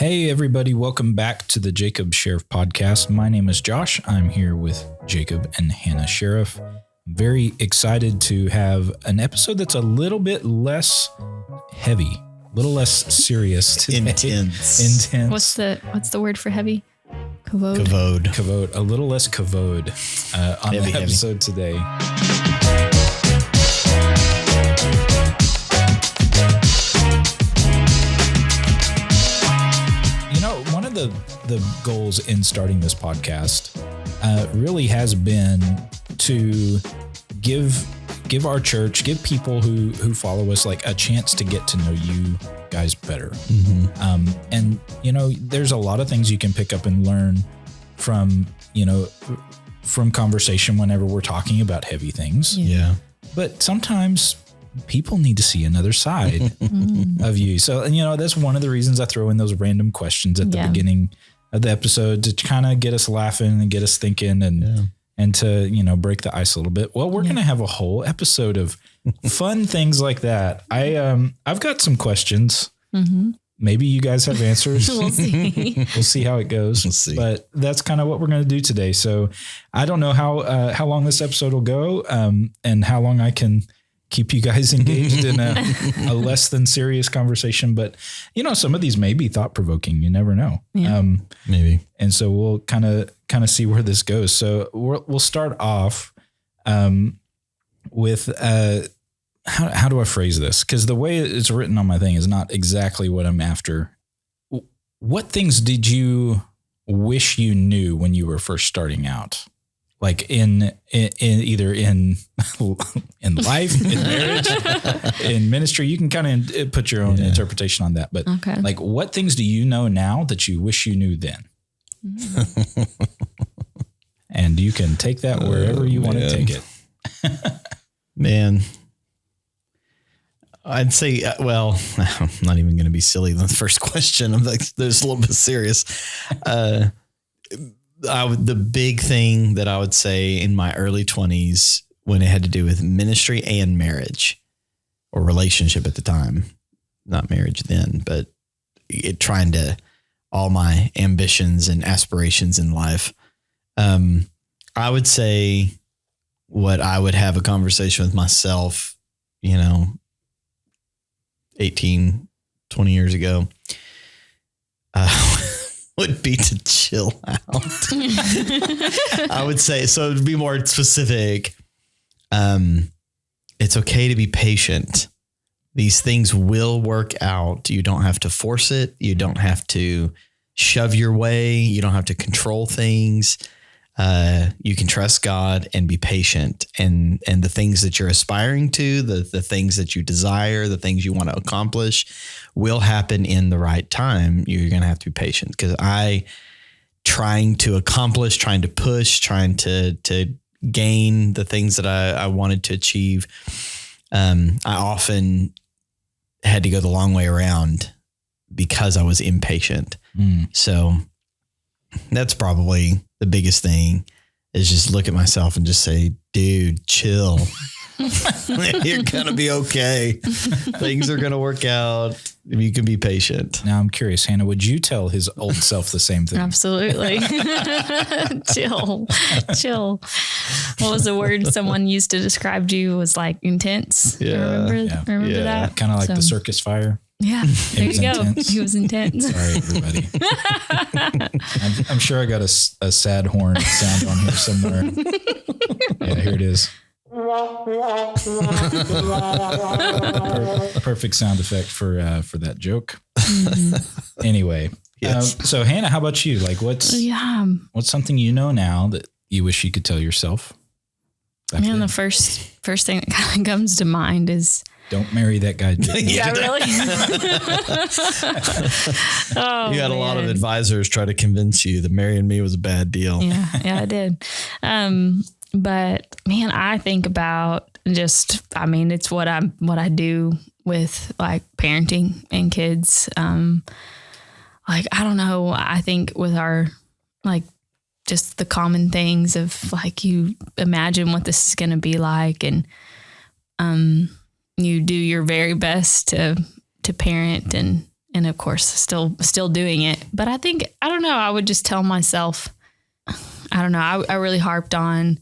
Hey, everybody. Welcome back to the Jacob Sheriff Podcast. My name is Josh. I'm here with Jacob and Hannah Sheriff. Very excited to have an episode that's a little bit less heavy, a little less serious today. Intense. Intense. What's the word for heavy? Kavod. Kavod. A little less kavod on the episode today. One of the goals in starting this podcast really has been to give our church, give people who follow us like a chance to get to know you guys better. Mm-hmm. And there's a lot of things you can pick up and learn from conversation whenever we're talking about heavy things. Yeah. But sometimes people need to see another side of you. So, that's one of the reasons I throw in those random questions at the beginning of the episode to kind of get us laughing and get us thinking and to, break the ice a little bit. Well, we're going to have a whole episode of fun things like that. I've got some questions. Mm-hmm. Maybe you guys have answers. We'll see. We'll see how it goes. We'll see. But that's kind of what we're going to do today. So I don't know how long this episode will go and how long I can keep you guys engaged in a less than serious conversation. But, some of these may be thought provoking. You never know. Yeah. Maybe. And so we'll kind of see where this goes. So we'll start off with how do I phrase this? Because the way it's written on my thing is not exactly what I'm after. What things did you wish you knew when you were first starting out? Like in either in life, in marriage, in ministry, you can kind of put your own interpretation on that. But like, what things do you know now that you wish you knew then? And you can take that wherever you want to take it. Man, I'd say, I'm not even going to be silly. The first question, I'm like, there's a little bit serious. The big thing that I would say in my early 20s when it had to do with ministry and marriage or relationship at the time, not marriage then, but trying to all my ambitions and aspirations in life. I would say what I would have a conversation with myself, 18, 20 years ago, would be to chill out. I would say, so to be more specific, it's okay to be patient. These things will work out. You don't have to force it. You don't have to shove your way. You don't have to control things. You can trust God and be patient, and the things that you're aspiring to, the things that you desire, the things you want to accomplish will happen in the right time. You're going to have to be patient, because trying to accomplish, trying to push, trying to gain the things that I wanted to achieve. I often had to go the long way around because I was impatient. So that's probably the biggest thing, is just look at myself and just say, dude, chill. You're going to be okay. Things are going to work out if you can be patient. Now I'm curious, Hannah, would you tell his old self the same thing? Absolutely. Chill. What was the word someone used to describe you? Was like intense. Yeah. Remember that? Kind of like the circus fire. Yeah, there you go. Intense. He was intense. Sorry, everybody. I'm sure I got a sad horn sound on here somewhere. Yeah, here it is. Perfect sound effect for that joke. Mm-hmm. Anyway, yes. So Hannah, how about you? Like, what's something you know now that you wish you could tell yourself? The first thing that kind of comes to mind is, don't marry that guy. Yeah, really? You had a lot of advisors try to convince you that marrying me was a bad deal. Yeah, I did. But man, I think about it's what I do with like parenting and kids. I don't know. I think with our just the common things of like, you imagine what this is going to be like, and you do your very best to parent and and of course still doing it. But I think, I don't know, I would just tell myself, I don't know. I really harped on,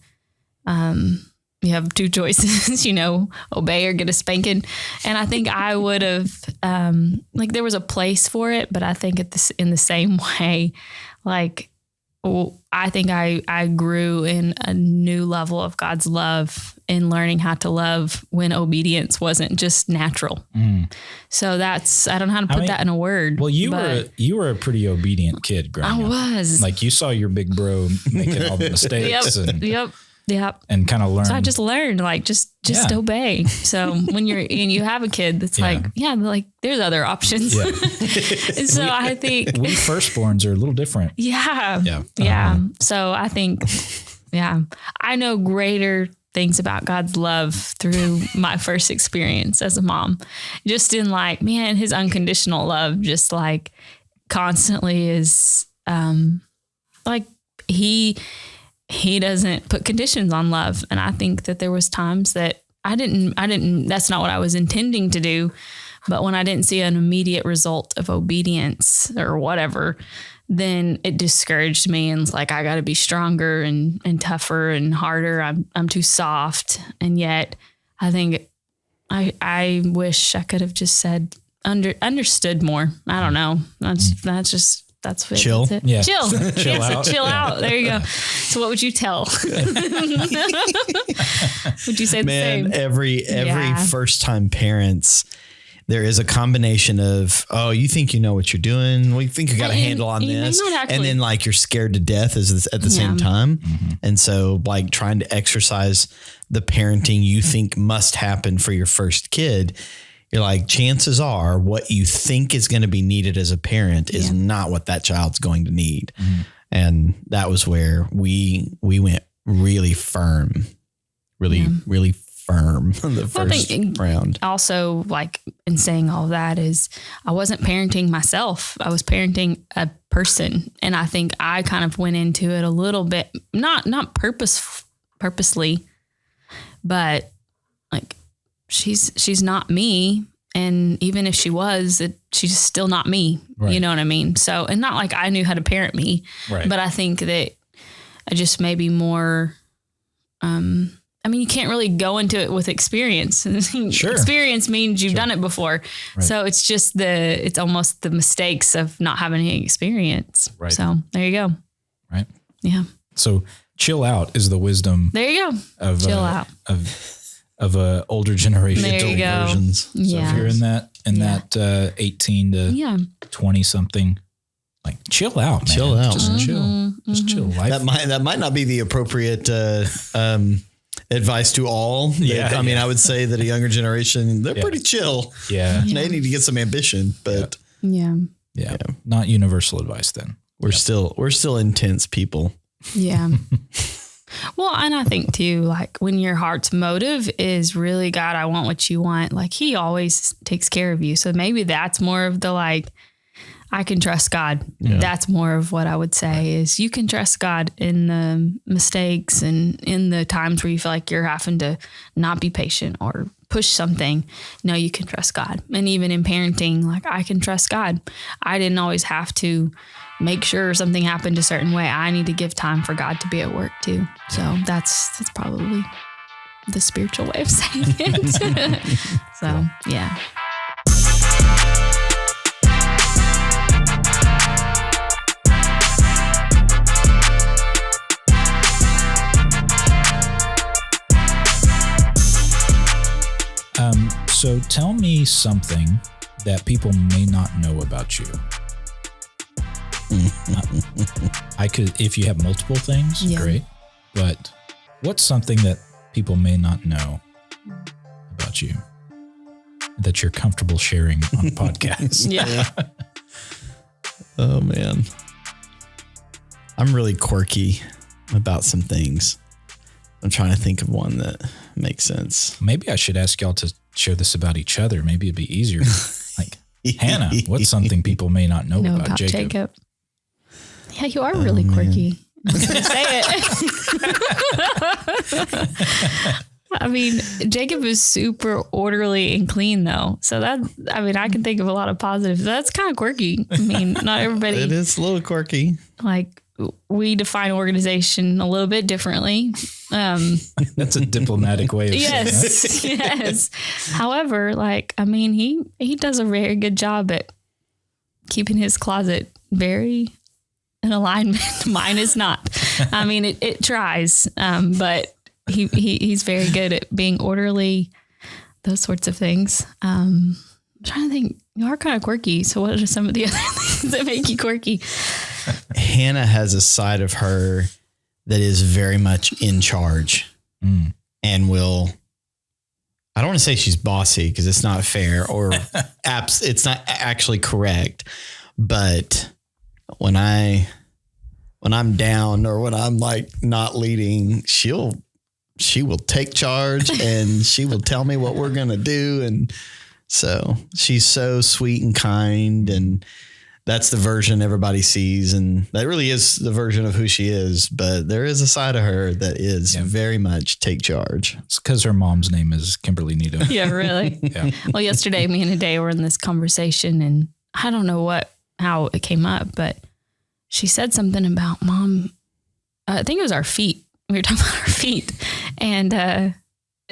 you have two choices, obey or get a spanking. And I think I would have, there was a place for it, but I think in the same way, I think I grew in a new level of God's love in learning how to love when obedience wasn't just natural. So I don't know how to put that in a word. Well, you were a pretty obedient kid growing up. I was. You saw your big bro making all the mistakes. Yep. And kind of learned. So I just learned, just obey. So when you have a kid that's there's other options. Yeah. And so I think we firstborns are a little different. Yeah. So I think, I know greater things about God's love through my first experience as a mom, just in his unconditional love, just constantly is, he doesn't put conditions on love. And I think that there was times that I didn't, that's not what I was intending to do. But when I didn't see an immediate result of obedience or whatever, then it discouraged me and it's I got to be stronger and tougher and harder. I'm too soft. And yet I think I wish I could have just said, understood more. I don't know. That's what chill. That's it. Yeah. Chill. Chill out. Chill out. There you go. So what would you tell? Would you say the same? Every first time parents, there is a combination of, oh, you think you know what you're doing. Well, you think you got a handle on this. And then you're scared to death at the same time. Mm-hmm. And so trying to exercise the parenting you think must happen for your first kid, you're chances are what you think is going to be needed as a parent is not what that child's going to need. Mm-hmm. And that was where we went really firm, really firm on the first round. Also, in saying all that is I wasn't parenting myself. I was parenting a person. And I think I kind of went into it a little bit, not purposely, but she's not me. And even if she was, she's still not me. Right. You know what I mean? So, and not I knew how to parent me, right. But I think that I just maybe more, you can't really go into it with experience. Sure. Experience means you've done it before. Right. So it's just it's almost the mistakes of not having any experience. Right. So there you go. Right. Yeah. So chill out is the wisdom. There you go. Chill out. Of older generation versions. So if you're in that 18 to 20 something, chill out, man. Chill out. Just chill. Mm-hmm. Just chill. Life. That might not be the appropriate advice to all. Yeah. I would say that a younger generation, they're pretty chill. Yeah. They need to get some ambition, but yeah. Not universal advice then. We're still intense people. Yeah. Well, and I think too, when your heart's motive is really, God, I want what you want, he always takes care of you. So maybe that's more of the I can trust God. Yeah. That's more of what I would say is you can trust God in the mistakes and in the times where you feel like you're having to not be patient or push something. No, you can trust God. And even in parenting, I can trust God. I didn't always have to make sure something happened a certain way. I need to give time for God to be at work too. So that's probably the spiritual way of saying it. So, yeah. So tell me something that people may not know about you. I could, if you have multiple things, great. But what's something that people may not know about you that you're comfortable sharing on a podcast? Yeah. Oh man. I'm really quirky about some things. I'm trying to think of one that makes sense. Maybe I should ask y'all to share this about each other. Maybe it'd be easier. Hannah, what's something people may not know about Jacob? Yeah, you are really quirky. I was going to say I mean, Jacob is super orderly and clean though. So I can think of a lot of positives. That's kind of quirky. I mean, not everybody. It is a little quirky. Like we define organization a little bit differently. That's a diplomatic way of saying that. Yes. However, he does a very good job at keeping his closet very in alignment. Mine is not. I mean, it tries, but he's very good at being orderly, those sorts of things. I'm trying to think. You are kind of quirky. So what are some of the other things that make you quirky? Hannah has a side of her that is very much in charge and I don't want to say she's bossy because it's not fair or it's not actually correct. But when I'm down or when I'm like not leading, she will take charge and she will tell me what we're going to do. And so she's so sweet and kind, and that's the version everybody sees. And that really is the version of who she is. But there is a side of her that is very much take charge. It's because her mom's name is Kimberly Needham. Yeah, really? Yeah. Well, yesterday, me and Ade were in this conversation, and I don't know how it came up, but she said something about Mom. I think it was our feet. We were talking about our feet. And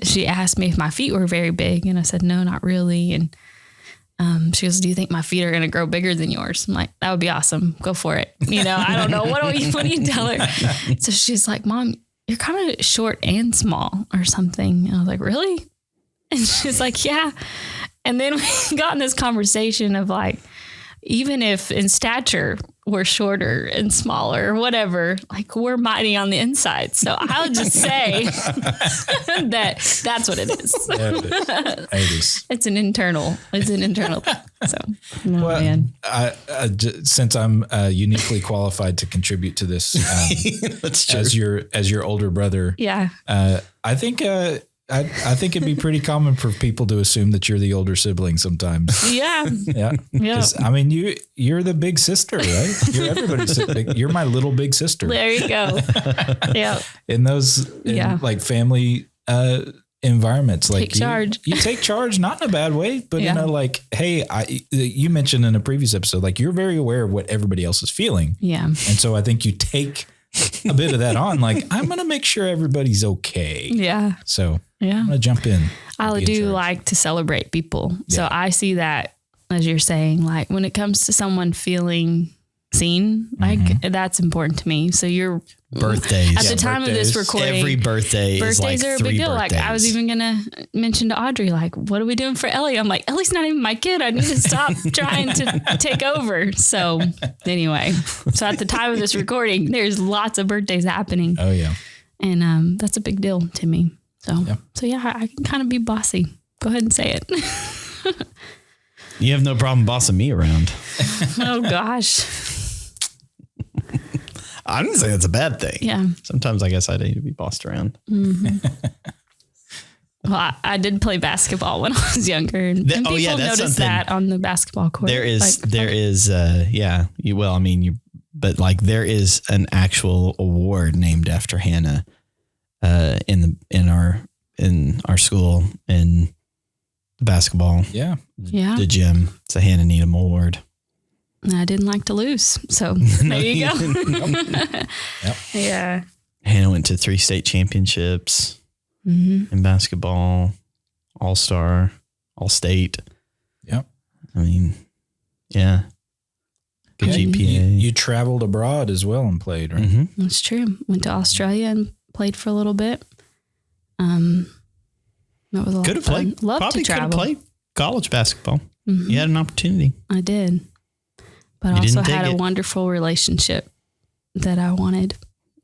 she asked me if my feet were very big. And I said, no, not really. And she goes, do you think my feet are going to grow bigger than yours? I'm like, that would be awesome. Go for it. I don't know. What do you tell her? So she's like, Mom, you're kind of short and small or something. And I was like, really? And she's like, yeah. And then we got in this conversation of like, even if in stature we're shorter and smaller or whatever, like we're mighty on the inside. So I'll just say that's what it is. Yeah, it is. It's an internal thing. So, man. Since I'm uniquely qualified to contribute to this, That's true. as your older brother, Yeah. I think it'd be pretty common for people to assume that you're the older sibling sometimes. Yeah. Yeah. Yeah. I mean, you're the big sister, right? You're everybody's you're my little big sister. There you go. Yeah. In those like family environments, like Take charge. You take charge, not in a bad way, but like, hey, you mentioned in a previous episode, like you're very aware of what everybody else is feeling. Yeah. And so I think you take a bit of that on, like, I'm going to make sure everybody's okay. Yeah. So Yeah. I'm going to jump in. I do like to celebrate people. So Yeah. I see that, as you're saying, like when it comes to someone feeling seen, like that's important to me. So your Birthdays. at the time of this recording, Every birthday birthdays is like are a 3 big deal. birthdays. Like I was even gonna mention to Audrey, like, what are we doing for Ellie? I'm like, Ellie's not even my kid. I need to stop trying to take over. So anyway, at the time of this recording, there's lots of birthdays happening. Oh yeah. And that's a big deal to me. So Yeah. I can kind of be bossy. Go ahead and say it. You have no problem bossing me around. Oh gosh. I didn't say that's a bad thing. Yeah. Sometimes I guess I need to be bossed around. Mm-hmm. Well, I did play basketball when I was younger, and people that's noticed something. that on the basketball court. There is, but like there is an actual award named after Hannah, in our school in the basketball, Yeah. the gym. It's a Hannah Needham Award. I didn't like to lose, so there you go. Yep. Yeah. Hannah went to 3 state championships in basketball, All-Star, All-State. Yep. I mean, yeah. Good GPA. You traveled abroad as well and played, right? Mm-hmm. That's true. Went to Australia and played for a little bit. That was a lot Could of have fun. played. Love Probably to could have travel. played college basketball. Mhm. You had an opportunity. I did, but You I also didn't had take a it. wonderful relationship that I wanted.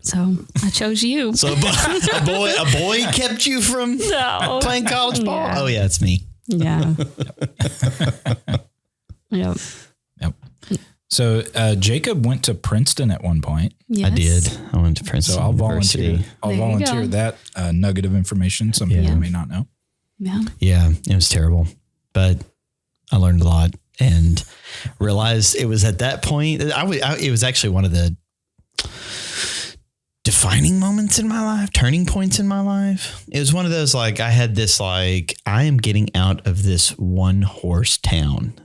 So I chose you. So a boy kept you from No. playing college ball? Yeah. Oh yeah, it's me. Yeah. Yep. Yep. So Jacob went to Princeton at one point. Yes. I did. I went to Princeton So I'll University. volunteer. I'll There you volunteer go. that nugget of information. Some people may not know. Yeah. Yeah, it was terrible, but I learned a lot and realized it was at that point. It was actually one of the defining moments in my life, turning points in my life. It was one of those, like, I had this, like, I am getting out of this one horse town.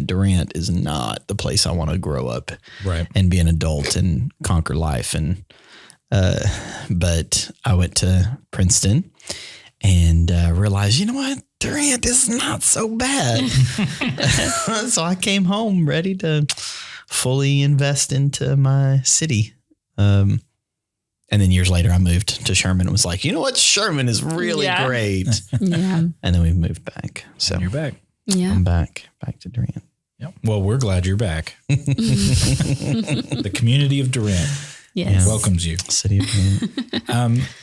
Durant is not the place I want to grow up and be an adult and conquer life. And, but I went to Princeton and realized, you know what? Durant is not so bad. So I came home ready to fully invest into my city. And then years later, I moved to Sherman and was like, you know what? Sherman is really great. Yeah. And then we moved back. So and you're back. Yeah. I'm back to Durant. Yep. Well, we're glad you're back. The community of Durant welcomes you. City of Durant.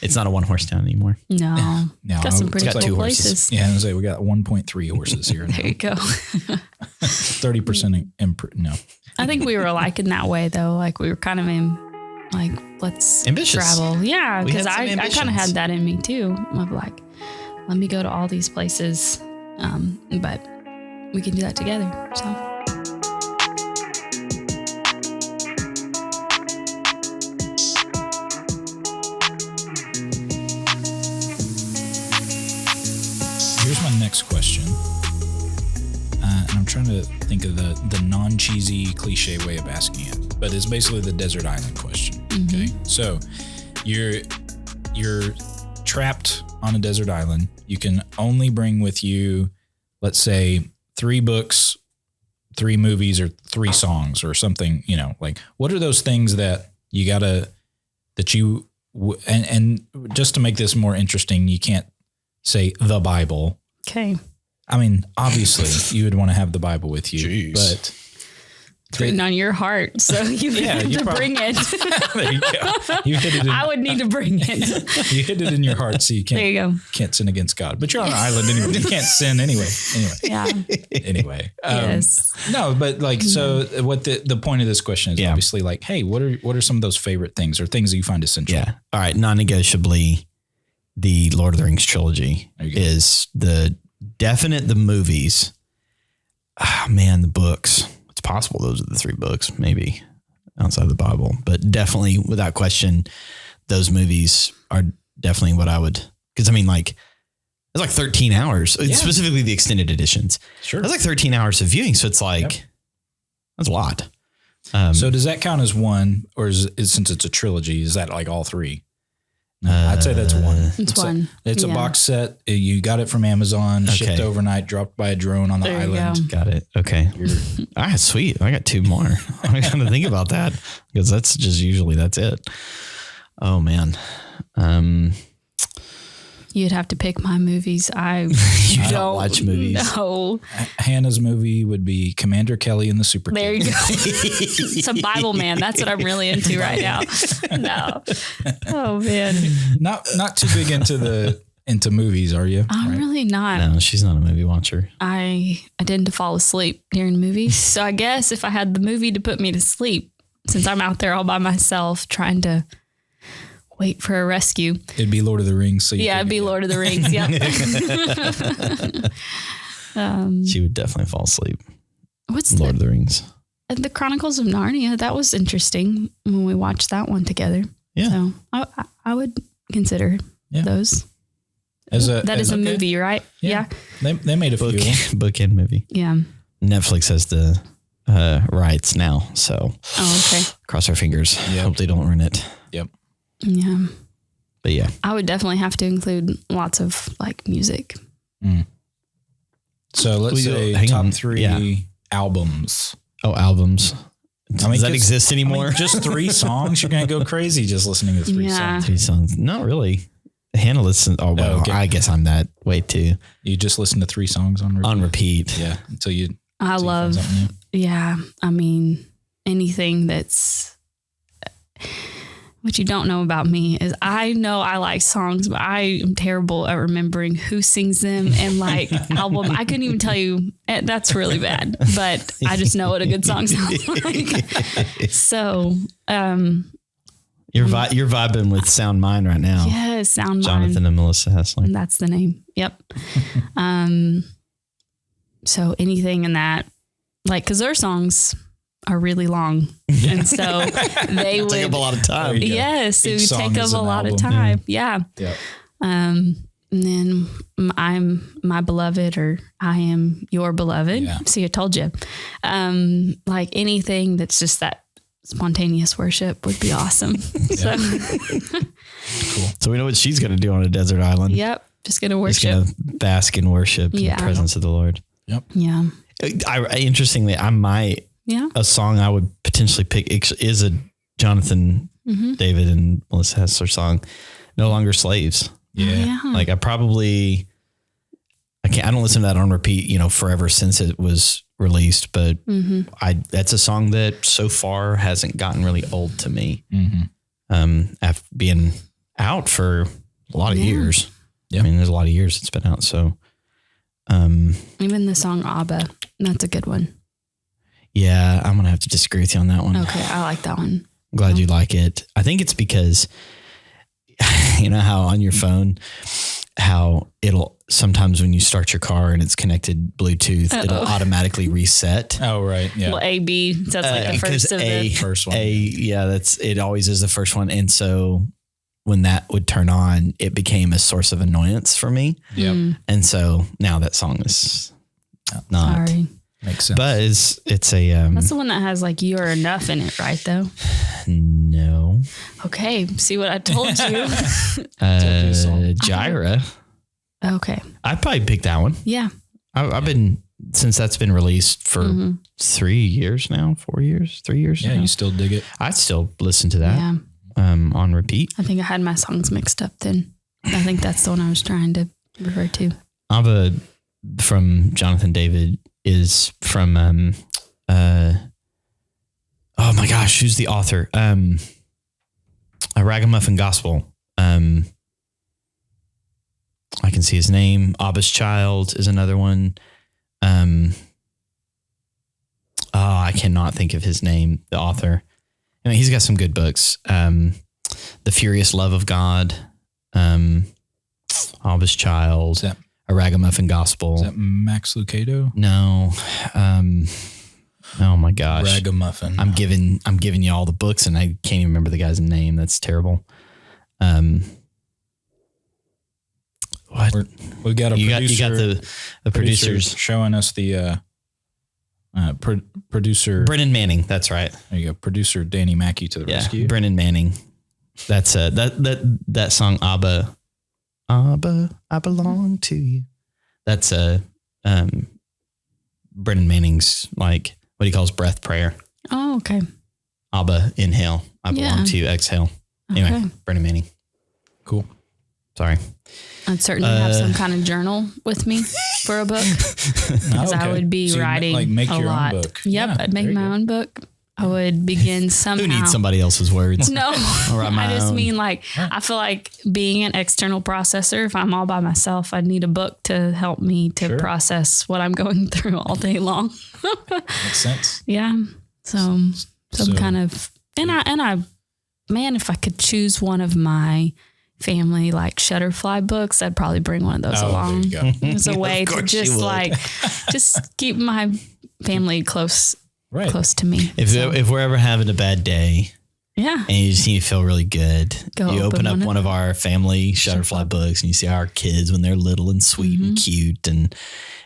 It's not a one horse town anymore. No. Got some pretty got cool 2 places. horses. Yeah, I was like, we got 1.3 horses here. There you go. 30% no. I think we were alike in that way, though. Like, we were kind of in, like, let's ambitious. travel. Yeah, We because had some I kind of ambitions. had that in me, too, of like, let me go to all these places. But we can do that together. So. Here's my next question. And I'm trying to think of the non-cheesy cliche way of asking it, but it's basically the desert island question. Okay. So you're trapped on a desert island. You can only bring with you, let's say, 3 books, 3 movies, or 3 songs or something, like, what are those things that you gotta, and just to make this more interesting, you can't say the Bible. Okay. I mean, obviously you would want to have the Bible with you, but it's written on your heart. So you have to bring it. There you go. You hit it. I would need to bring it. You hit it in your heart, so you can't. There you go. Can't sin against God, but you're on an island anyway. You can't sin anyway. Yeah. Anyway. Yes. No, but like, so what the point of this question is obviously like, hey, what are some of those favorite things or things that you find essential? Yeah. All right. Non-negotiably, the Lord of the Rings trilogy is the movies. Ah, man, the books. It's possible those are the 3 books, maybe outside of the Bible, but definitely without question, those movies are definitely what I would, because I mean, like, it's like 13 hours, specifically the extended editions. Sure. That's like 13 hours of viewing. So it's like, that's a lot. So does that count as one, or since it's a trilogy, is that like all 3? I'd say that's one. It's one. It's a box set. You got it from Amazon, shipped overnight, dropped by a drone on the island. Got it. Okay. All right, sweet. I got 2 more. I got to think about that because that's just usually that's it. Oh man. You'd have to pick my movies. I don't watch movies. No. Hannah's movie would be Commander Kelly and the Super There you Kids. go. It's a Bible man. That's what I'm really into right now. No. Oh man. Not too big into movies, are you? I'm really not. No, she's not a movie watcher. I tend to fall asleep during movies. So I guess if I had the movie to put me to sleep, since I'm out there all by myself trying to wait for a rescue. It'd be Lord of the Rings. So it'd be Lord of the Rings. Yeah. She would definitely fall asleep. What's Lord of the Rings? The Chronicles of Narnia. That was interesting when we watched that one together. Yeah. So I would consider those. That is a movie, right? Yeah. They made a few. Book and movie. Yeah. Netflix has the rights now. So okay. Cross our fingers. Hope they don't ruin it. Yep. Yeah. But yeah. I would definitely have to include lots of like music. So let's say top 3 albums. Oh, albums. Does that exist anymore? Just 3 songs? You're going to go crazy just listening to 3 songs. 3 songs. Not really. Hannah listens. Oh, well, okay. I guess I'm that way too. You just listen to 3 songs on repeat? On repeat. Yeah. Until you. I love. Yeah. I mean, anything that's. What you don't know about me is I know I like songs, but I am terrible at remembering who sings them and like album. I couldn't even tell you. That's really bad, but I just know what a good song sounds like. So, you're vibing with Sound Mind right now. Yes, Sound Mind. Jonathan and Melissa Hessler. That's the name. Yep. So anything in that, like, cause their songs are really long. And so they would take up a lot of time. Yes, it Each would song take up is a an lot of album. time. Yeah. Yeah. And then I'm my beloved, or I am your beloved. Yeah. See, I told you. Like anything that's just that spontaneous worship would be awesome. So, So we know what she's going to do on a desert island. yep. Just going to She's worship. going to bask in worship in Yeah. the presence of the Lord. Yeah. Interestingly, Yeah. a song I would potentially pick is a Jonathan David and Melissa Hessler song, "No Longer Slaves." Yeah. Like I don't listen to that on repeat, forever since it was released, but that's a song that so far hasn't gotten really old to me. After being out for a lot of years. Yeah. I mean, there's a lot of years it's been out. So, Even the song Abba, that's a good one. yeah, I'm going to have to disagree with you on that one. Okay. I like that one. I'm glad you like it. I think it's because, you know how on your phone, how it'll sometimes when you start your car and it's connected Bluetooth, it'll automatically reset. Oh, right. Yeah. Well, AB, so that's like the first of the. First one. It always is the first one. And so when that would turn on, it became a source of annoyance for me. Yep. And so now that song is not. Sorry. Makes sense. But it's a That's the one that has like "You Are Enough" in it, right? Though. no. Okay. See what I told you. Gyra. Okay. I'd probably pick that one. Yeah. I've been since that's been released for 3 years now, 4 years, 3 years. Yeah, now. you still dig it. I still listen to that Yeah. on repeat. I think I had my songs mixed up then. I think that's the one I was trying to refer to. Abba from Jonathan David is from oh my gosh, who's the author? A Ragamuffin Gospel. I can see his name. Abba's Child is another one. I cannot think of his name, the author. I mean, he's got some good books. The Furious Love of God, Abba's Child, A Ragamuffin Gospel. Is that Max Lucado? No. Oh my gosh. Ragamuffin. I'm giving you all the books and I can't even remember the guy's name. That's terrible. What? We've got a You producer. got the producers. showing us the producer. Brennan Manning. That's right. There you go. Producer Danny Mackey to the Yeah. rescue. Brennan Manning. That's that song Abba, I belong to you. That's Brennan Manning's like what he calls breath prayer. Oh, okay. Abba, inhale. I belong to you. Exhale. Anyway, Okay. Brennan Manning. Cool. Sorry. I'd certainly have some kind of journal with me for a book because I would be So you writing like make a your lot. own book. Yep, Yeah, I'd make there you my go. own book. I would begin somehow. Who needs somebody else's words? No, write my I just own. mean like I feel like being an external processor. If I'm all by myself, I need a book to help me to Sure. process what I'm going through all day long. Makes sense. Yeah, some So- kind of and I man, if I could choose one of my family like Shutterfly books, I'd probably bring one of those along. There you go. It's a way to course you just would. like just keep my family close Right. to me. If we're ever having a bad day Yeah. and you just need to feel really good, Go you open up open one of our family Shutterfly books and you see our kids when they're little and sweet and cute and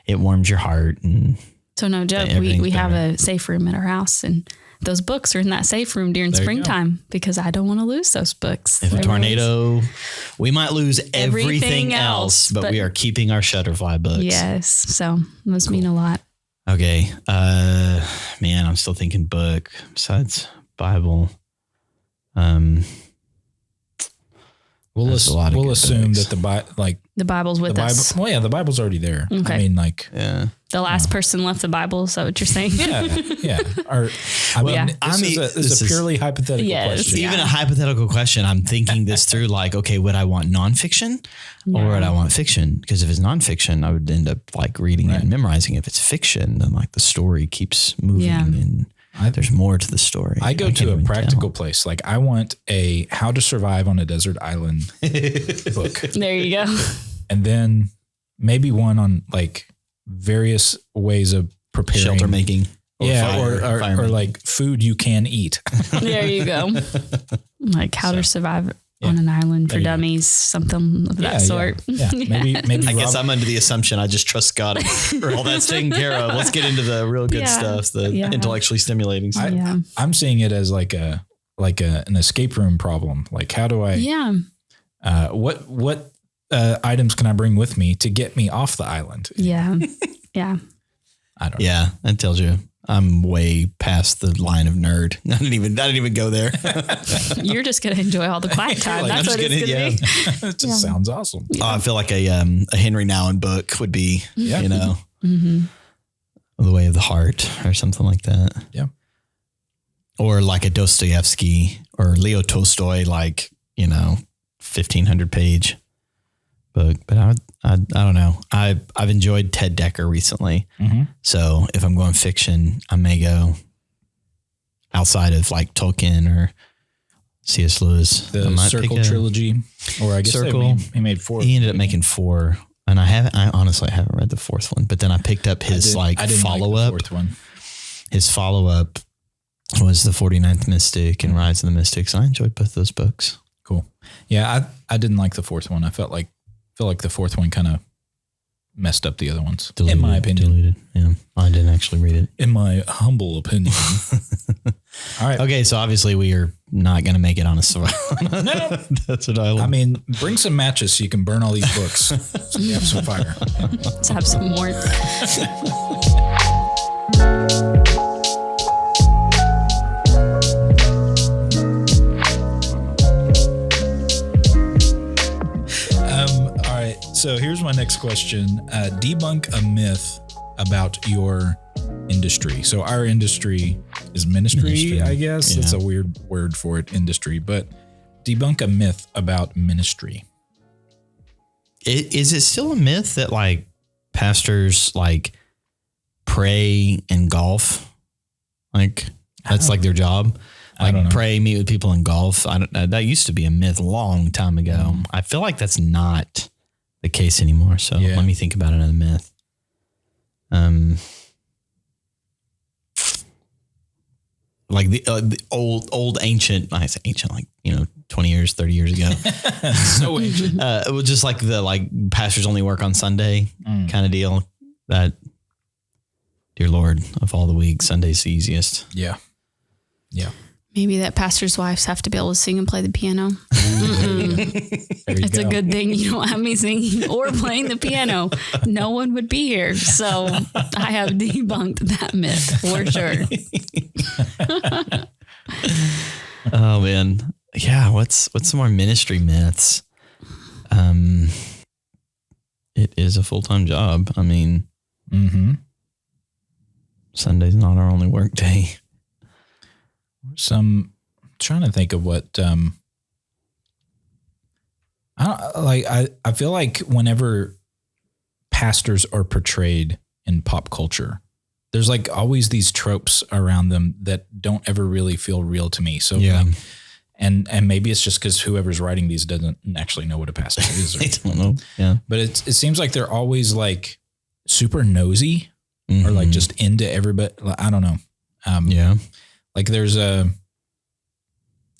it warms your heart. And So no joke, everything's we have better. a safe room at our house and those books are in that safe room during There you go. springtime because I don't want to lose those books. if a They're tornado, we might lose everything Everything else, else, but we but- are keeping our Shutterfly books. Yes. So those mean a lot. Okay. Man, I'm still thinking book besides Bible. There's a lot of We'll good assume books. that The Bible's with the Bible. us. Well, yeah, the Bible's already there. Okay. I mean, like, Yeah. The last person left the Bible. Is that what you're saying? yeah. Or, I mean, Yeah. this is a purely hypothetical Yes. question. Yeah. Even a hypothetical question, I'm thinking this through like, okay, would I want nonfiction or would I want fiction? Because if it's nonfiction, I would end up like reading it and memorizing. If it's fiction, then like the story keeps moving Yeah. and there's more to the story. I go can't to a even practical tell. place. Like I want a How to Survive on a Desert Island book. There you go. And then maybe one on like various ways of preparing Shelter making. or like food you can eat. There you go. Like how to survive on an island for dummies, something of that sort. Yeah. Maybe I guess I'm under the assumption I just trust God for all that's taken care of. Let's get into the real good stuff, the intellectually stimulating stuff. I'm seeing it as like an escape room problem. Like how do I what items can I bring with me to get me off the island? Yeah. I don't know. Yeah, that tells you I'm way past the line of nerd. I didn't even go there. You're just going to enjoy all the quiet time. Like, That's what it's going to be. It just sounds awesome. Oh, I feel like a Henry Nouwen book would be, The Way of the Heart or something like that. Yeah. Or like a Dostoevsky or Leo Tolstoy, 1,500 page book. But I don't know. I've enjoyed Ted Dekker recently. Mm-hmm. So if I'm going fiction, I may go outside of like Tolkien or C.S. Lewis. The Circle trilogy, or I guess he made 4. He ended up making 4, and I honestly haven't read the 4th one. But then I picked up his follow up. Like the 4th one. His follow up was The 49th Mystic and Rise of the Mystics. I enjoyed both those books. Cool. Yeah, I didn't like the 4th one. I feel like the 4th one kind of messed up the other ones, in my opinion. Yeah, I didn't actually read it. In my humble opinion. All right. Okay, so obviously we are not going to make it on a survival. No. That's what I I mean, bring some matches so you can burn all these books. So you have some fire. Let's have some warmth. So here's my next question. Debunk a myth about your industry. So our industry is ministry. I guess. It's a weird word for it, industry, but debunk a myth about ministry. Is it still a myth that like pastors like pray and golf? Like that's like their job? I don't know. Pray, meet with people and golf. That used to be a myth a long time ago. I feel like that's not the case anymore. So let me think about another myth. Like the old ancient, I say ancient, 20 years, 30 years ago. So ancient. It was just like the pastors only work on Sunday kind of deal. That, dear Lord, of all the weeks, Sunday's the easiest. Yeah. Maybe that pastors' wives have to be able to sing and play the piano. It's a good thing you don't have me singing or playing the piano. No one would be here. So I have debunked that myth for sure. Oh man. Yeah. What's some more ministry myths? It is a full-time job. I mean, Sunday's not our only work day. I'm trying to think of what, I feel like whenever pastors are portrayed in pop culture, there's like always these tropes around them that don't ever really feel real to me. So and maybe it's just because whoever's writing these doesn't actually know what a pastor is. They don't know. Yeah. But it seems like they're always like super nosy or like just into everybody. I don't know. Like there's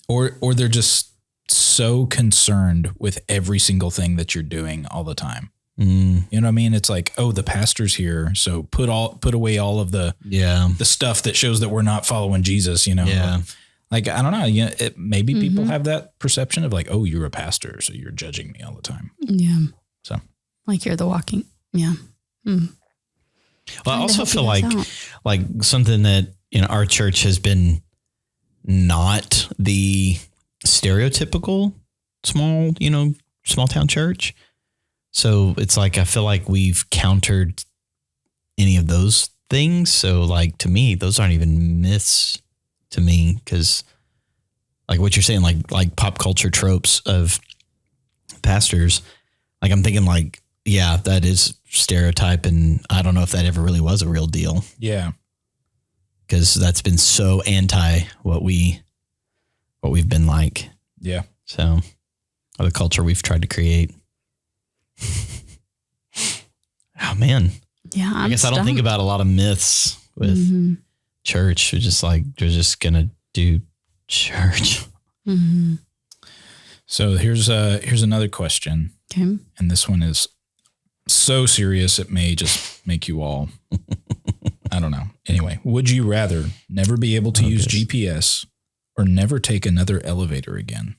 or they're just so concerned with every single thing that you're doing all the time. You know what I mean? It's like, oh, the pastor's here, so put away all of the stuff that shows that we're not following Jesus. Like I don't know. Maybe people have that perception of like, oh, you're a pastor, so you're judging me all the time. Yeah. So like you're the walking. Yeah. Well, I also feel like something that our church has been not the stereotypical small town church. So it's like, I feel like we've countered any of those things. So like, to me, those aren't even myths to me. 'Cause like what you're saying, like pop culture tropes of pastors, like I'm thinking like, yeah, that is stereotype. And I don't know if that ever really was a real deal. Yeah. 'Cause that's been so anti what we've been like. Yeah. So, or the culture we've tried to create. Oh man. Yeah. I guess I don't think about a lot of myths with church. We're just going to do church. Mm-hmm. So here's another question. Okay. And this one is so serious it may just make you all, I don't know. Anyway, would you rather never be able to use GPS or never take another elevator again?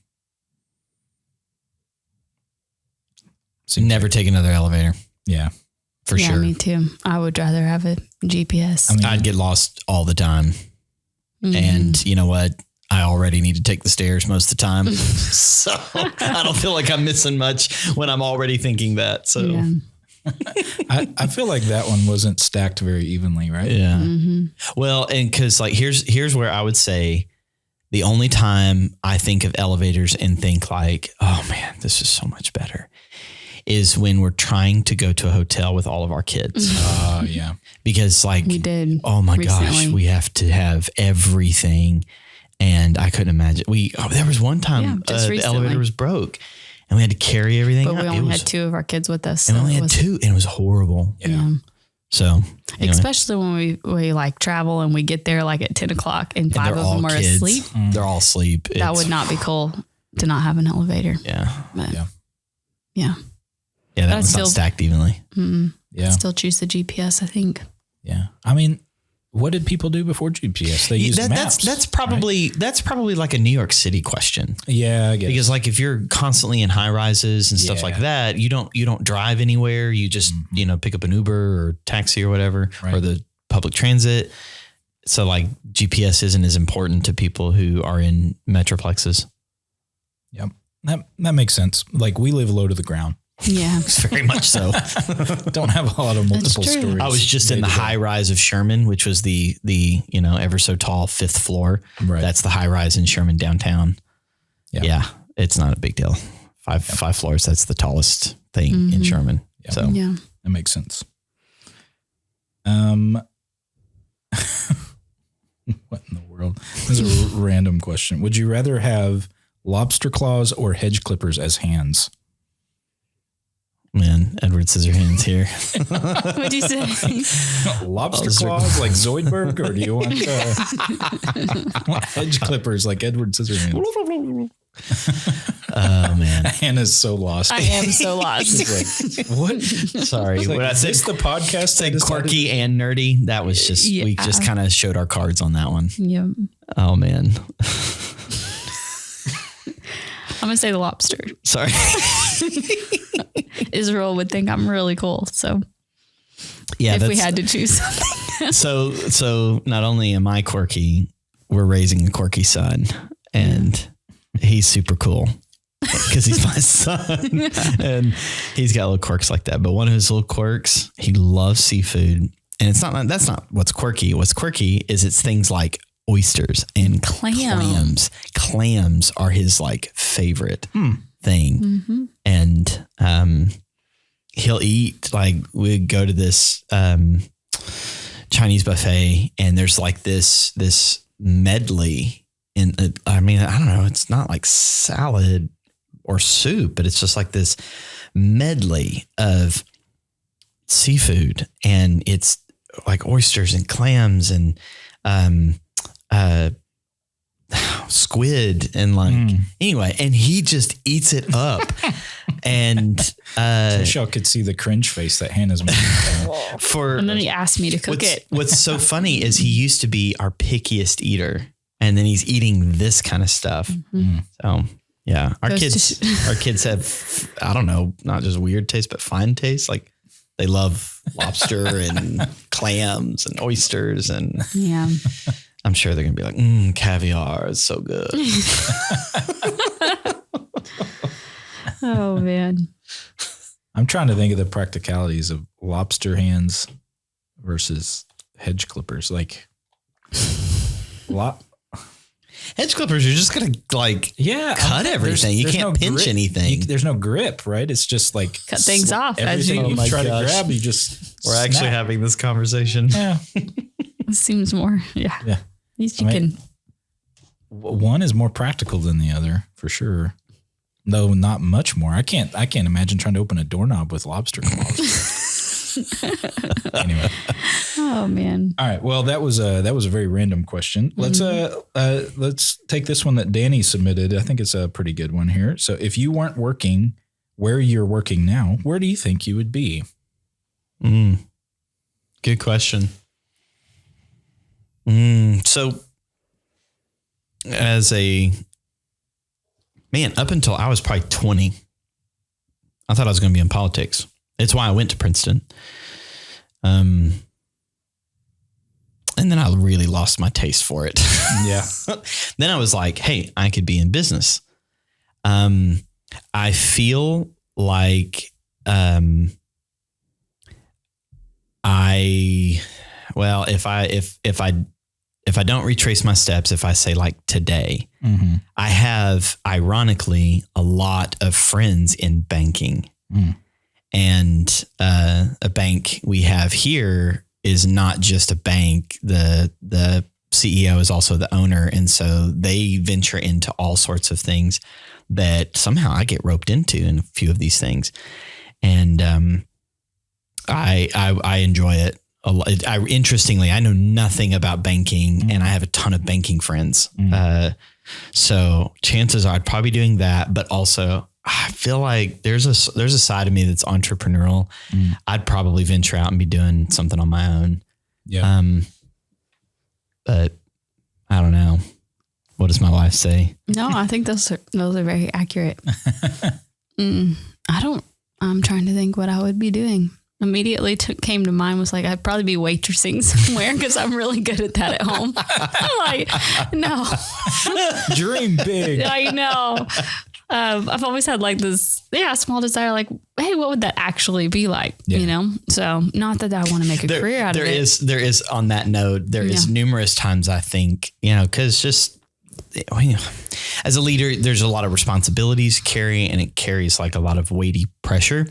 Never take another elevator. Yeah. For sure. Me too. I would rather have a GPS. I mean, I'd get lost all the time. And you know what? I already need to take the stairs most of the time. So I don't feel like I'm missing much when I'm already thinking that. So Yeah. I feel like that one wasn't stacked very evenly, right? yeah. Mm-hmm. Well, and because like here's where I would say the only time I think of elevators and think like, oh man, this is so much better, is when we're trying to go to a hotel with all of our kids. Yeah. Because like We did. oh my gosh, recently. we have to have everything. And I couldn't imagine. There was one time just the recently. elevator was broke and we had to carry everything But we out. only had 2 of our kids with us. And we so only it had was- 2 and it was horrible. Yeah. So anyway. Especially when we like travel and we get there like at 10 o'clock and 5 they're of all them are kids. asleep. They're all asleep. That would not be cool to not have an elevator. Yeah. But Yeah. yeah. Yeah. That I'd one's still- not stacked evenly. Mm-mm. Yeah. Still choose the GPS, I think. Yeah. I mean, what did people do before GPS? They used maps. That's probably like a New York City question. Yeah, I guess. Because like if you're constantly in high rises and stuff like that, you don't drive anywhere. You just, pick up an Uber or taxi or whatever, Right. or the public transit. So like GPS isn't as important to people who are in metroplexes. Yep. That makes sense. Like we live low to the ground. Yeah. Very much so. Don't have a lot of multiple true. stories. I was just in the high rise of Sherman, which was the ever so tall 5th floor. Right. That's the high rise in Sherman downtown. Yeah. It's not a big deal. Five floors. That's the tallest thing in Sherman. Yep. So Yeah. That makes sense. What in the world? This is a random question. Would you rather have lobster claws or hedge clippers as hands? man, Edward Scissorhands here. What'd you say? Lobster claws like Zoidberg, or do you want hedge clippers like Edward Scissorhands? Oh man, Hannah's so lost. I am so lost. She's like, what? sorry. Like, When I is said this the podcast? said quirky and nerdy, that was just we Yeah. just kind of showed our cards on that one. Yep. Oh man, I'm gonna say the lobster. sorry. Israel would think I'm really cool. So Yeah, if we had to choose something. so not only am I quirky, we're raising a quirky son, and he's super cool because he's my son, and he's got little quirks like that. But one of his little quirks, he loves seafood, and that's not what's quirky. What's quirky is it's things like oysters and clams. Clams are his like favorite thing, and he'll eat like we'd go to this Chinese buffet, and there's like this medley. I mean, I don't know. It's not like salad or soup, but it's just like this medley of seafood, and it's like oysters and clams and squid and like anyway, and he just eats it up. And Michelle could see the cringe face that Hannah's making. And then he asked me to cook it. What's so funny is he used to be our pickiest eater, and then he's eating this kind of stuff. So yeah, our kids have, I don't know, not just weird taste, but fine taste. Like they love lobster and clams and oysters, and Yeah. I'm sure they're gonna be like, caviar is so good. Oh man. I'm trying to think of the practicalities of lobster hands versus hedge clippers. Like, Hedge clippers are just gonna like cut everything. You can't pinch anything. There's no grip, right? It's just like Cut things off as Everything you- you Oh my try gosh. to grab, you just We're actually snap. having this conversation. Yeah. It seems more. Yeah. Yeah. At least you I mean- can. One is more practical than the other, for sure. Though not much more. I can't imagine trying to open a doorknob with lobster claws. Anyway. Oh man. All right. Well, that was a very random question. Let's take this one that Danny submitted. I think it's a pretty good one here. So if you weren't working where you're working now, where do you think you would be? Good question. So as a man, up until I was probably 20, I thought I was going to be in politics. It's why I went to Princeton. And then I really lost my taste for it. Yeah. Then I was like, hey, I could be in business. I feel like, if I don't retrace my steps, if I say like today, I have ironically a lot of friends in banking. And a bank we have here is not just a bank. The CEO is also the owner. And so they venture into all sorts of things that somehow I get roped into in a few of these things. And I enjoy it a lot. Interestingly, I know nothing about banking and I have a ton of banking friends. So chances are I'd probably be doing that, but also I feel like there's a side of me that's entrepreneurial. I'd probably venture out and be doing something on my own. Yeah. But I don't know. What does my wife say? No, I think those are very accurate. I'm trying to think what I would be doing. Immediately came to mind was like, I'd probably be waitressing somewhere because I'm really good at that at home. I'm like, no. Dream big. I know. I've always had like this, small desire, like, hey, what would that actually be like? Yeah. You know? So not that I want to make a career out of it. There is on that note, there is numerous times I think, cause just, as a leader, there's a lot of responsibilities to carry, and it carries like a lot of weighty pressure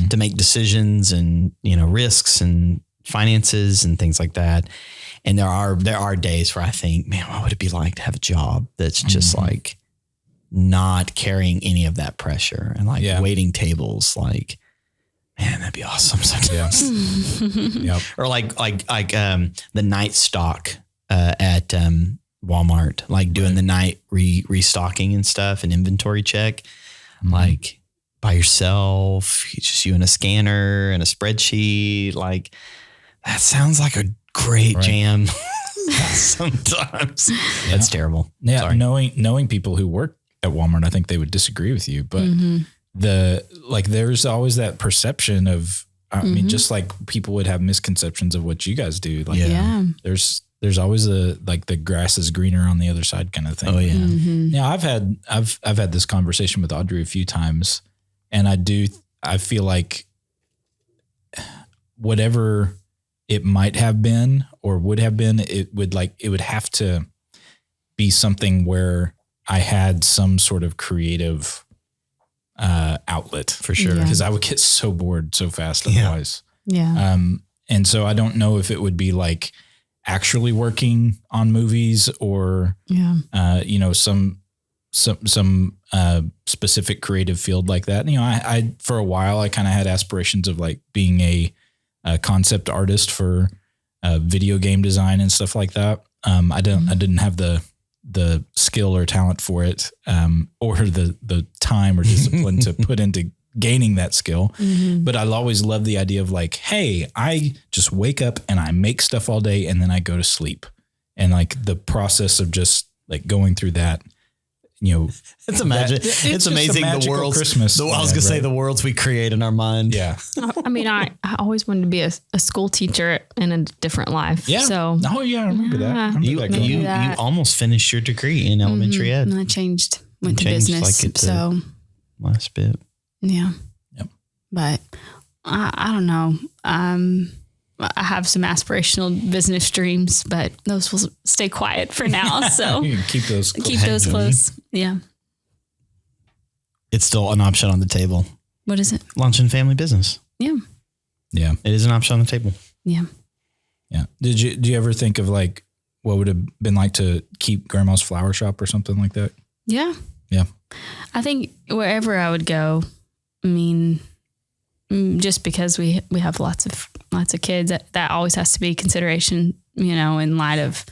to make decisions and, risks and finances and things like that. And there are days where I think, man, what would it be like to have a job that's just like not carrying any of that pressure and like waiting tables, like, man, that'd be awesome sometimes. Yep. Or like the night stock at Walmart, like doing the night restocking and stuff and inventory check, like by yourself, just you and a scanner and a spreadsheet. Like that sounds like a great jam. Sometimes that's terrible. Yeah. Sorry. Knowing people who work at Walmart, I think they would disagree with you, but there's always that perception of, I mean, just like people would have misconceptions of what you guys do. Like, there's always the grass is greener on the other side kind of thing. Oh yeah. Yeah. I've had this conversation with Audrey a few times, and I feel like whatever it might have been or would have been, it would have to be something where I had some sort of creative outlet for sure. Because I would get so bored so fast otherwise. Yeah. And so I don't know if it would be like actually working on movies or, some specific creative field like that. I for a while, I kind of had aspirations of like being a concept artist for video game design and stuff like that. I didn't have the skill or talent for it, or the time or discipline to put into gaining that skill. But I'll always love the idea of like, hey, I just wake up and I make stuff all day and then I go to sleep. And like the process of just like going through that, it's amazing the worlds, Christmas. I was gonna say the worlds we create in our mind. Yeah. I mean, I always wanted to be a school teacher in a different life. Yeah. So, I remember that. You almost finished your degree in elementary ed. And I went to business. So last bit. Yeah. Yep. But I don't know. I have some aspirational business dreams, but those will stay quiet for now. So you can keep those close. Yeah. It's still an option on the table. What is it? Launching family business. Yeah. Yeah. It is an option on the table. Yeah. Yeah. Do you ever think of like what would have been like to keep grandma's flower shop or something like that? Yeah. Yeah. I think wherever I would go, I mean, just because we have lots of kids, that always has to be consideration, in light of,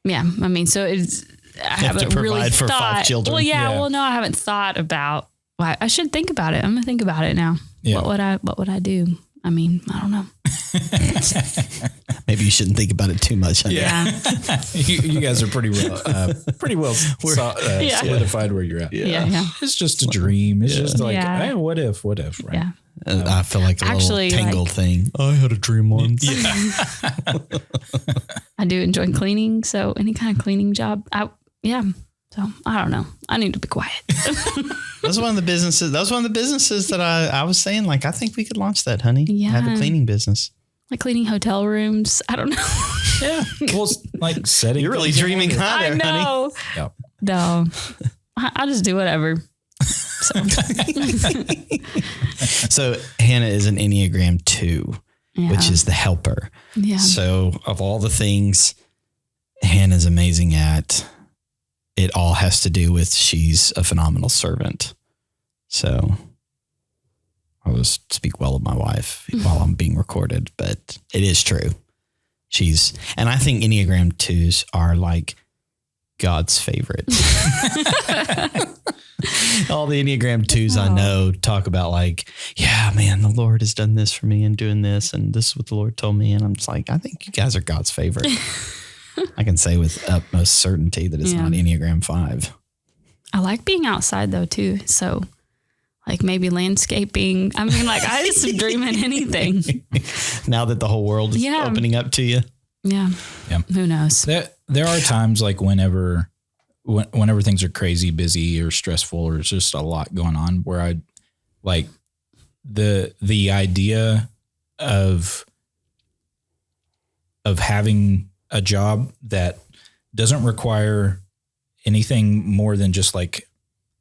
I mean, so it's, I haven't really for thought, 5 children. well, well, no, I haven't thought about, I should think about it. I'm going to think about it now. Yeah. What would I do? I mean, I don't know. Maybe you shouldn't think about it too much. Yeah. you guys are pretty well solidified where you're at. Yeah. It's just a dream. It's just like, hey, what if, right? Yeah. I feel like a Actually, little tangled thing. I had a dream once. Yeah. I do enjoy cleaning. So any kind of cleaning job, So I don't know. I need to be quiet. That's one of the businesses. That was one of the businesses that I was saying, like, I think we could launch that, honey. Yeah. Have a cleaning business. Like cleaning hotel rooms. I don't know. Yeah. Well, like setting. You're really dreaming high there, honey. I know. Yep. No. I'll just do whatever. So, So Hannah is an Enneagram 2, which is the helper. Yeah. So of all the things Hannah's amazing at, it all has to do with she's a phenomenal servant. So I will speak well of my wife while I'm being recorded, but it is true. And I think Enneagram 2s are like God's favorite. All the Enneagram 2s I know talk about like, yeah, man, the Lord has done this for me and doing this. And this is what the Lord told me. And I'm just like, I think you guys are God's favorite. I can say with utmost certainty that it's not Enneagram 5. I like being outside though too. So like maybe landscaping. I mean, like I just dream in anything. Now that the whole world is opening up to you. Yeah. Who knows? There are times like whenever things are crazy, busy or stressful, or it's just a lot going on where I like the idea of having a job that doesn't require anything more than just like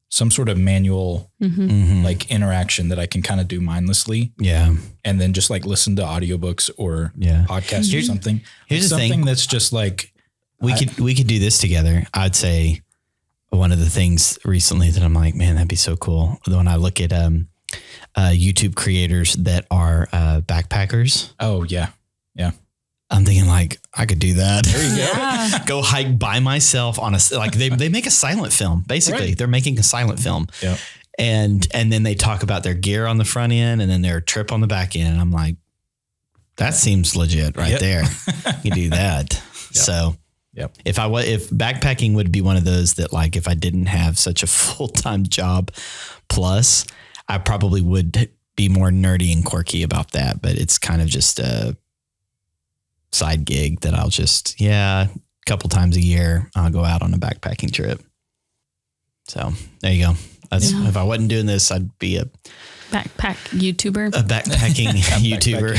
some sort of manual like interaction that I can kind of do mindlessly. Yeah. And then just like listen to audiobooks or podcasts or something. Here's something the thing. that's just like we could do this together. I'd say one of the things recently that I'm like, man, that'd be so cool. When I look at YouTube creators that are backpackers. Oh yeah. Yeah. I'm thinking like I could do that. There you go. Go hike by myself on they make a silent film. Basically, They're making a silent film. Yeah. And then they talk about their gear on the front end and then their trip on the back end. And I'm like, that seems legit right there. You do that. So if backpacking would be one of those that like, if I didn't have such a full-time job plus, I probably would be more nerdy and quirky about that. But it's kind of just a side gig that I'll just, a couple times a year, I'll go out on a backpacking trip. So there you go. If I wasn't doing this, I'd be a backpack YouTuber. A backpacking YouTuber.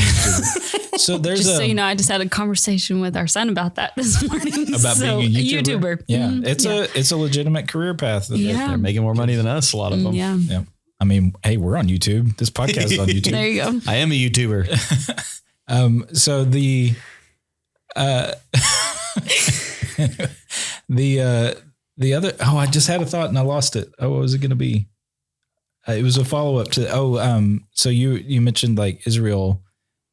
So there's so you know, I just had a conversation with our son about that this morning. About being a YouTuber. Yeah. Mm-hmm. It's a legitimate career path. They're making more money than us, a lot of them. Yeah. I mean, hey, we're on YouTube. This podcast is on YouTube. There you go. I am a YouTuber. So the the other, I just had a thought and I lost it. Oh, what was it going to be? It was a follow up to, so you mentioned like Israel,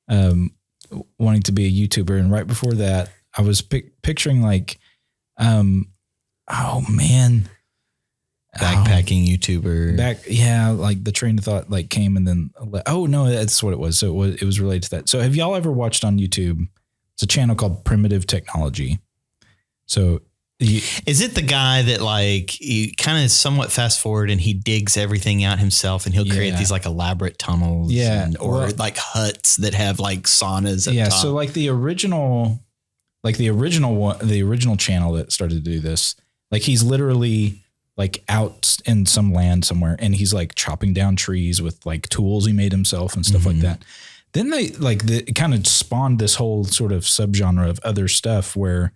wanting to be a YouTuber. And right before that, I was picturing like, backpacking YouTuber. Like the train of thought like came and then, no, that's what it was. So it was related to that. So have y'all ever watched on YouTube? It's a channel called Primitive Technology. So is it the guy that like you kind of somewhat fast forward and he digs everything out himself and he'll create these like elaborate tunnels or like huts that have like saunas at top? So like the original channel that started to do this, like he's literally like out in some land somewhere and he's like chopping down trees with like tools he made himself and stuff like that. Then they it kind of spawned this whole sort of subgenre of other stuff where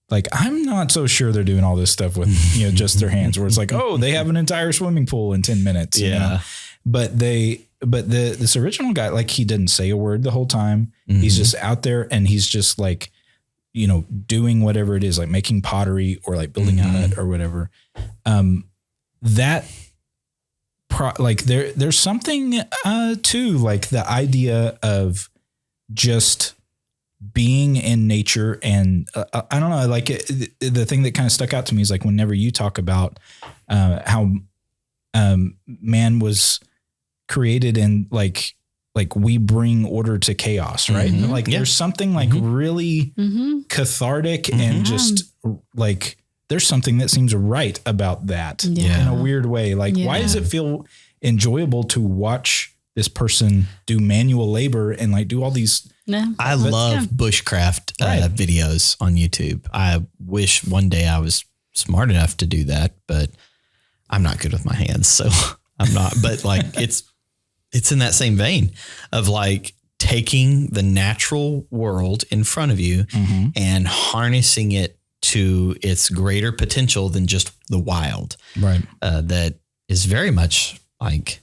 like, I'm not so sure they're doing all this stuff with, just their hands where it's like, they have an entire swimming pool in 10 minutes. You know? But this original guy, like he didn't say a word the whole time. He's just out there and he's just like, doing whatever it is, like making pottery or like building a hut or whatever. That there's something to like the idea of just being in nature. And I don't know, like the thing that kind of stuck out to me is like whenever you talk about how man was created and like we bring order to chaos, right? Mm-hmm. Like there's something like really cathartic and just like there's something that seems right about that in a weird way. Like why does it feel enjoyable to watch this person do manual labor and like do all these? I love bushcraft videos on YouTube. I wish one day I was smart enough to do that, but I'm not good with my hands. So I'm not, but like it's in that same vein of like taking the natural world in front of you and harnessing it to its greater potential than just the wild. Right. That is very much like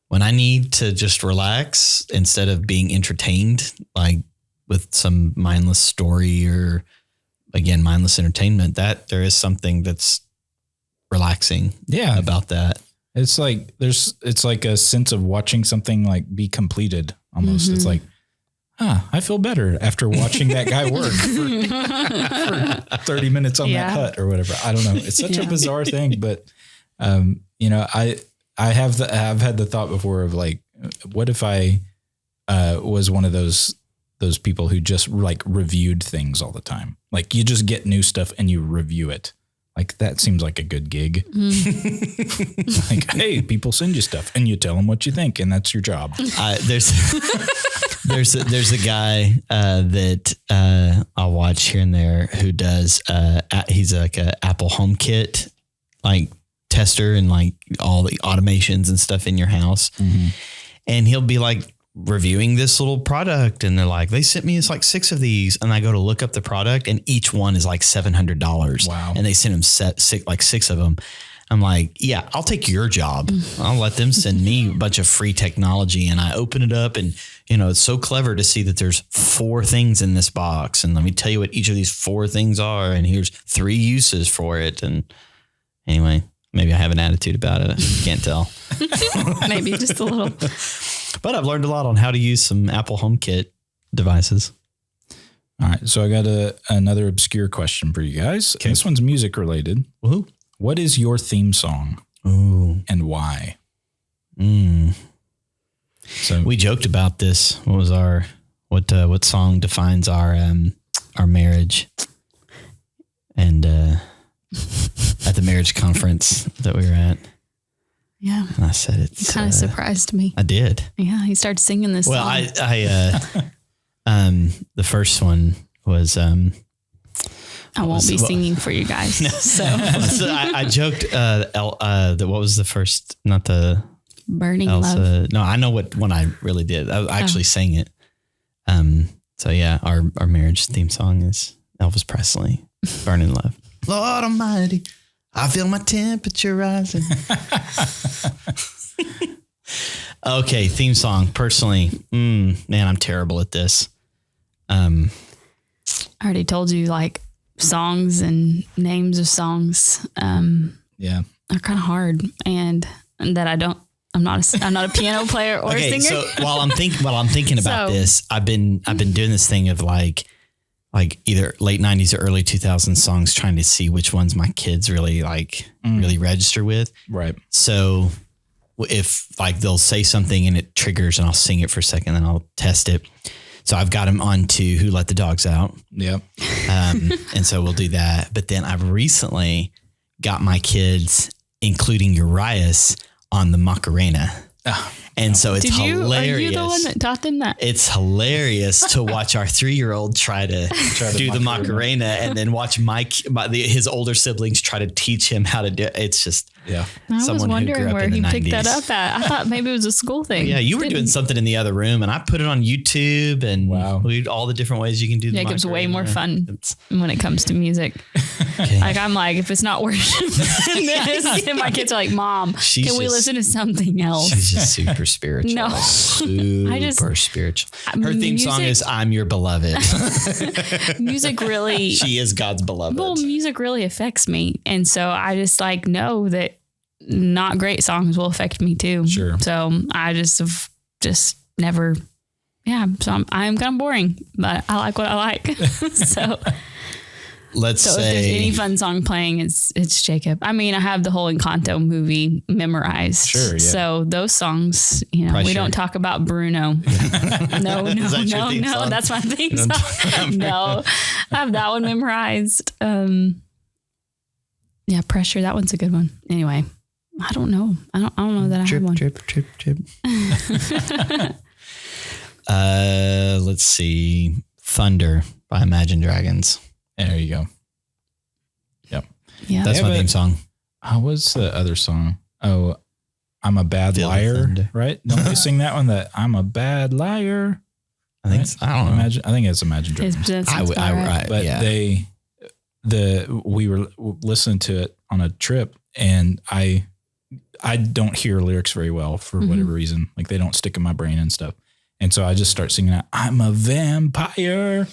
when I need to just relax instead of being entertained, like with some mindless story or again, mindless entertainment, that there is something that's relaxing about that. It's like it's like a sense of watching something like be completed almost. It's like, I feel better after watching that guy work for 30 minutes on that hut or whatever. I don't know. It's such a bizarre thing, but I've had the thought before of like, what if I was one of those people who just like reviewed things all the time? Like you just get new stuff and you review it. Like that seems like a good gig. Like, hey, people send you stuff and you tell them what you think, and that's your job. There's a guy that I'll watch here and there who does. He's like a Apple HomeKit like tester and like all the automations and stuff in your house, and he'll be like reviewing this little product and they're like, they sent me like 6 of these, and I go to look up the product and each one is like $700. Wow. And they sent him 6 of them. I'm like, yeah, I'll take your job. I'll let them send me a bunch of free technology. And I open it up and, it's so clever to see that there's 4 things in this box. And let me tell you what each of these 4 things are. And here's 3 uses for it. And anyway, maybe I have an attitude about it. I can't tell. Maybe just a little. But I've learned a lot on how to use some Apple HomeKit devices. All right. So I got another obscure question for you guys. Okay. This one's music related. Woohoo. What is your theme song? Ooh. And why? So we joked about this. What was what song defines our marriage? And at the marriage conference that we were at. Yeah. And I said it kind of surprised me. I did. Yeah, he started singing this song. The first one was I won't be singing for you guys. No. So I joked what was the first, not the Burning Love. No, I know what one I really did. I actually sang it. So yeah, our marriage theme song is Elvis Presley, Burning Love. Lord Almighty, I feel my temperature rising. Okay, theme song. Personally, man, I'm terrible at this. I already told you, like songs and names of songs. Are kind of hard, and that I'm not a piano player or a singer. So while I'm thinking about this, I've been doing this thing of like either late 90s or early 2000s songs, trying to see which ones my kids really really register with. Right. So if like they'll say something and it triggers and I'll sing it for a second, then I'll test it. So I've got them on to Who Let the Dogs Out. Yep. And so we'll do that. But then I've recently got my kids, including Urias, on the Macarena. And so it's hilarious. Are you the one that taught them that? It's hilarious to watch our 3-year-old try to do the Macarena and then watch his older siblings try to teach him how to do it. It's just I was wondering where he picked that up at. I thought maybe it was a school thing. Yeah, you were doing something in the other room and I put it on YouTube and all the different ways you can do the Macarena. Jacob's way more fun when it comes to music. Okay. Like I'm like, if it's not worship, and my kids are like, Mom, can we listen to something else? She's just super spiritual. No, super spiritual. Her theme song is "I'm Your Beloved." Music really. She is God's beloved. Well, music really affects me, and so I just like know that not great songs will affect me too. Sure. So I just never, so I'm kind of boring, but I like what I like. So Let's if there's say any fun song playing, it's Jacob. I mean, I have the whole Encanto movie memorized. Sure, yeah. So those songs, we Pressure. don't talk about Bruno. No, that your theme no, song? that's my theme song. No, I have that one memorized. Yeah, Pressure. That one's a good one. Anyway, I don't know. I don't know that I have one. Drip. Let's see. Thunder by Imagine Dragons. There you go. Yep. Yeah. That's my theme song. What's the other song? Oh, I'm a bad Feel the liar, thunder. right? Don't they sing that one? That I'm a bad liar. I think Right? I don't know. I think it's Imagine Dragons. But yeah. we were listening to it on a trip, and I don't hear lyrics very well for whatever reason. Like they don't stick in my brain and stuff. And so I just start singing that, I'm a vampire.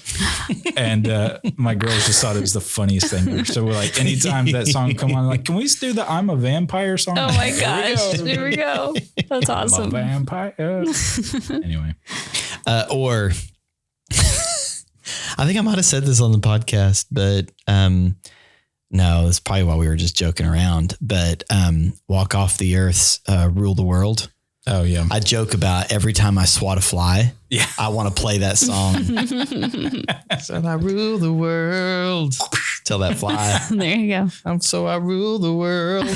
And my girls just thought it was the funniest thing ever. So we're like, anytime that song come on, like, can we just do the I'm a vampire song? Oh my gosh. Here we go. That's awesome. I'm a vampire. Anyway. Or I think I might have said this on the podcast, but no, that's probably why we were just joking around. But Walk Off the Earth's Rule the World. Oh, yeah. I joke about every time I swat a fly, Yeah. I want to play that song. So I rule the world. Tell that fly. There you go. I rule the world.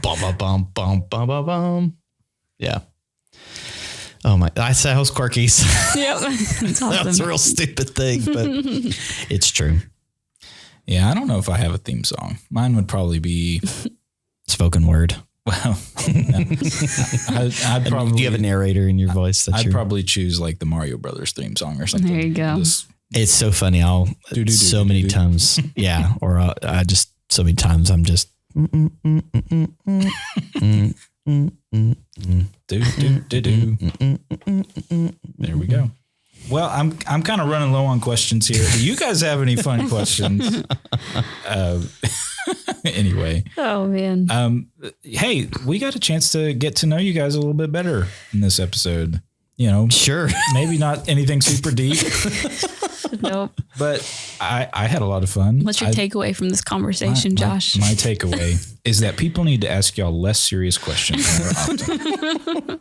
Bum, bum, bum, bum, bum, bum, bum. Yeah. Oh my, I said I was quirkies. Yep. That's awesome. That's a real stupid thing, but it's true. Yeah, I don't know if I have a theme song. Mine would probably be, Spoken word. well, I'd probably. Do you have a narrator in your voice? I'd probably choose like the Mario Brothers theme song or something. There you go. Just, It's so funny. So many times. Yeah. Or I just, so many times I'm just. do. There we go. Well, I'm kind of running low on questions here. Do you guys have any fun questions? Anyway. Oh man. Hey, we got a chance to get to know you guys a little bit better in this episode. You know, Sure. maybe not anything super deep, Nope. but I had a lot of fun. What's your takeaway from this conversation, Josh? My takeaway is that people need to ask y'all less serious questions more often.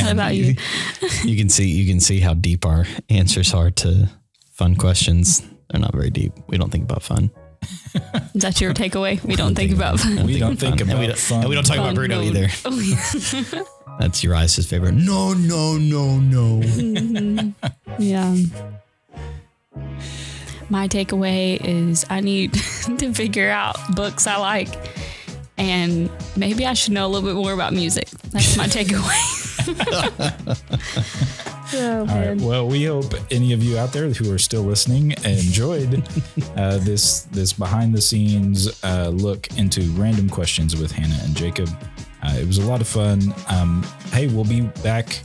What about you? You can see how deep our answers are to fun questions. They're not very deep. We don't think about fun. Is that your takeaway? We don't think about fun. We don't think about fun. And we don't talk about Bruno mode. either. Oh, yeah. That's Uriah's favorite. No. Yeah. My takeaway is I need to figure out books I like, and maybe I should know a little bit more about music. That's my takeaway. Oh, All right. Well, we hope any of you out there who are still listening enjoyed this behind the scenes look into random questions with Hannah and Jacob. It was a lot of fun. Hey, we'll be back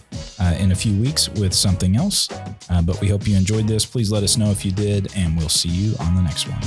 in a few weeks with something else, but we hope you enjoyed this. Please let us know if you did, and we'll see you on the next one.